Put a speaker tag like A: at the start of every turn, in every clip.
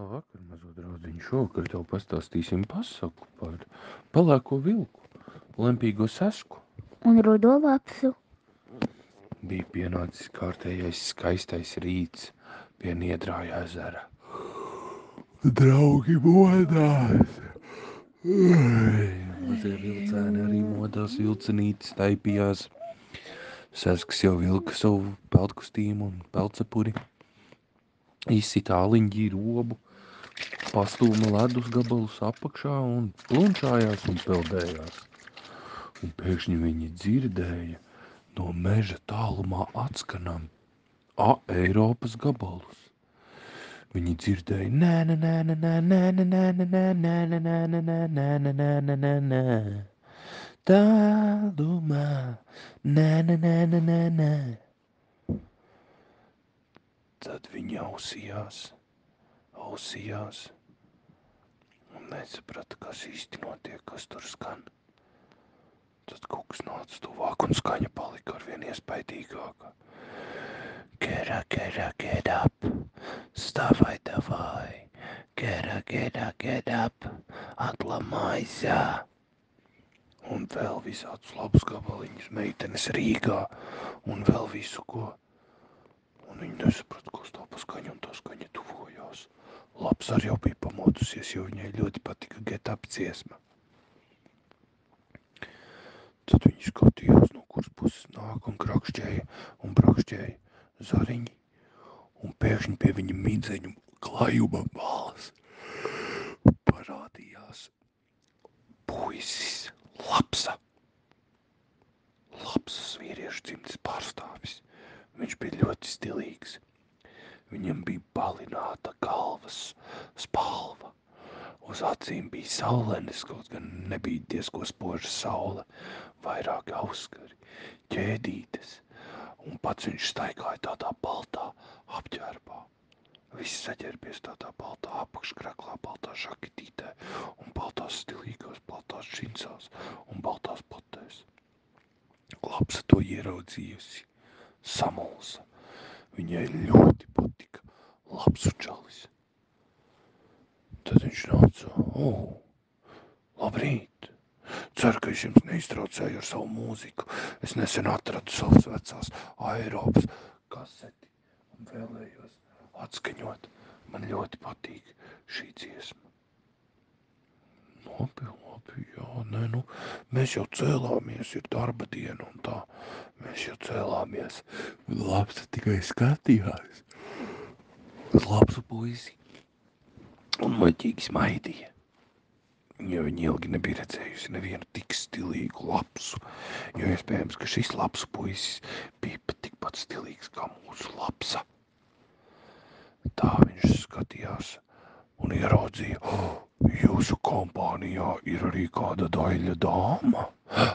A: Labvakar, mazo draudziņu. Šovakar tev pastāstīsim pasaku par pelēko vilku, lempīgo sesku.
B: Un rudo lapsu.
A: Bija pienācis kārtējais skaistais rīts pie Niedrāja ezera. Draugi modās! Mazie vilcēni arī modās, vilcenītes taipījās. Sesks jau vilka savu peltkostīmu un pelcepuri. Izsita aliņģī robu, pastūma ledus gabalus apakšā un plunčājās un peldējās. Un pēkšņi viņi dzirdēja no meža tālumā atskanam Eiropas gabalus. Viņi dzirdēja nē, nē, nē, nē, nē, nē, nē, nē, nē, nē, nē, nē, nē, nē, nē, nē, nē, nē, nē, tālumā, nē, nē, nē, nē, nē, nē. Tad viņi ausījās un nesaprata, kas īsti notiek, kas tur skan. Tad kaut kas nāca tuvāk un skaņa palika arvien iespaidīgāka. Gera, get up, вставай давай, gera, get up, atlamājся. Un vēl visādus labus gabaliņus meitenes Rīgā un vēl visu ko. Un viņi nesaprata, kas tā pa skaņu un tā skaņa tuvojās. Labs arī jau bija pamodusies, jo viņai ļoti patika get up dziesma. Tad viņi skatījās, no kuras puses nāk un brakšķēja zariņi. Un pēkšņi pie viņa midzeņu klājuma malas parādījās puisis Lapsas vīriešu dzimtes pārstāvis. Viņš bija ļoti stilīgs. Viņam bija balināta galvas spalva. Uz acīm bija saulenes, kaut gan nebija diezko spoža saule. Vairāki auskari, ķēdītes. Un pats viņš staigāja tādā baltā apģērbā. Viss saģērbies tādā baltā apakškraklā, baltā žaketītē un baltās stilīgās, baltās džinsās un baltās potēs. Lapsa to ieraudzījusi. Samulsa. Viņai ļoti patika Lapsu čalis. Tad viņš nāca, labrīt. Ceru, ka es jums neiztraucēju ar savu mūziku. Es nesen atradu savas vecās Eiropas kaseti un vēlējos atskaņot. Man ļoti patīk šī dziesma. Labi, jā, nē, mēs jau cēlāmies, ir darba diena un tā. Mēs jau cēlāmies. Lapsa tikai skatījās uz Lapsu puisi un muļķīgi smaidīja. Jo viņa ilgi nebija redzējusi nevienu tik stilīgu Lapsu. Jo iespējams, ka šis Lapsu puisis bija pat tikpat stilīgs kā mūsu Lapsa. Tā viņš skatījās un ieraudzīja, jūsu kompānijā ir arī kāda daļa dāma.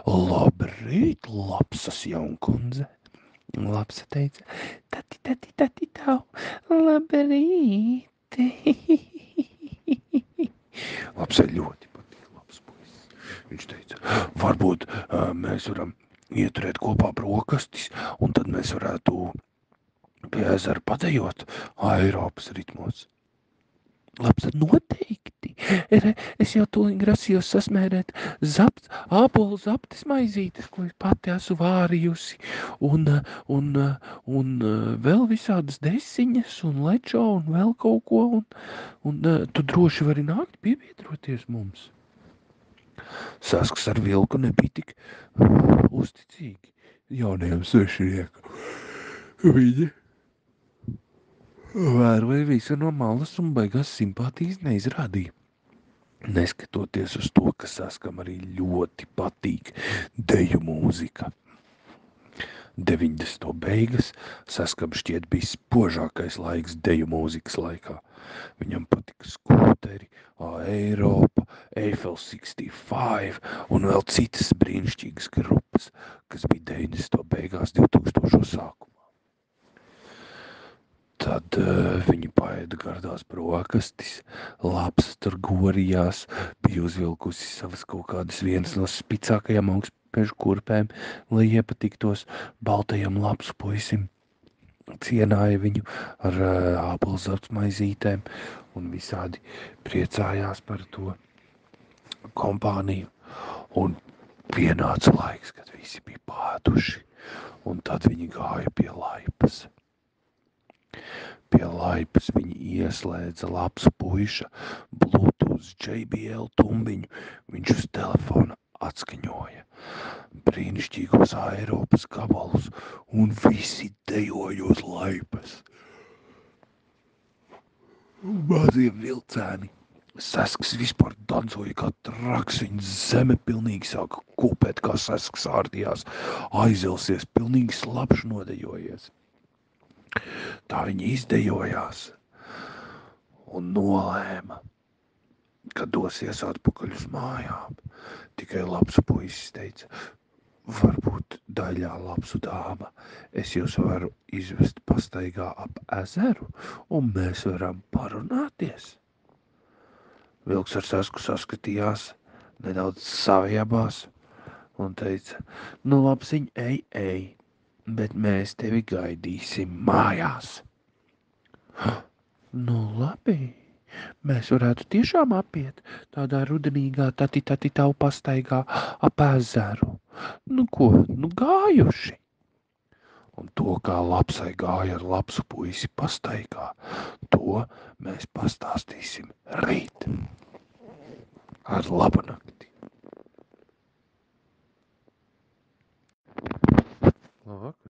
A: Labrīt, Lapsas jaunkundze. Lapsa teica, tati, tau, labrīt. Lapsai ļoti patīk labs puisis. Viņš teica, varbūt mēs varam ieturēt kopā brokastis, un tad mēs varētu pie ezera padejot Eiropas ritmos. Labs, noteikti. Es jau tūlīt grasījos sasmērēt ābolu zaptes maizītes, ko es pati esmu vārījusi, un vēl visādas desiņas un lečo un vēl kaut ko, un tu droši vari nākt piebiedroties mums. Sasks ar vilku nebija tik uzticīgi jaunajam svešiniekam. Viņi vēroja visu no malas un beigās simpātijas neizrādīja. Neskatoties uz to, ka Saskam arī ļoti patīk deju mūzika. 90. beigas Saskam šķiet bija spožākais laiks deju mūzikas laikā. Viņam patika skūteri, Eiropa, Eiffel 65 un vēl citas brīnišķīgas grupas, kas bija 90. beigās 2000. sākumā. Tad viņi paēda gardās brokastis, Lapsa tur gorijās, bija uzvilkusi savas kaut kādas vienas no spicākajām augstmežu kurpēm, lai iepatiktos baltajam Lapsu puisim. Cienāja viņu ar ābolu zapts maizītēm un visādi priecājās par to kompāniju. Un pienāca laiks, kad visi bija pāduši, un tad viņi gāja pie laipas. Pie laipas viņi ieslēdza labs puiša Bluetooth JBL tumbiņu, viņš uz telefona atskaņoja brīnišķīgos Eiropas gabalus, un visi dejoja uz laipas. Mazie vilcēni. Sesks vispār dancoja kā traks, viņa zeme pilnīgi sāka kūpēt, kā sesks ārdījās, aizelsies, pilnīgi slapš nodejojies. Tā viņi izdejojās un nolēma, ka dosies atpakaļ uz mājām. Tikai labs puisis teica, varbūt daļā labsu dāma, es jūs varu izvest pastaigā ap ezeru, un mēs varam parunāties. Vilks ar sesku saskatījās, nedaudz saviebās un teica, nu labsiņ, ej, bet mēs tevi gaidīsim mājās. Nu labi, mēs varētu tiešām apiet tādā rudenīgā tati-tau pastaigā ap ezeru. Nu ko, nu gājuši. Un to, kā lapsai gāja ar lapsu puisi pastaigā, to mēs pastāstīsim rīt. Ar labu nakti. Labvakar.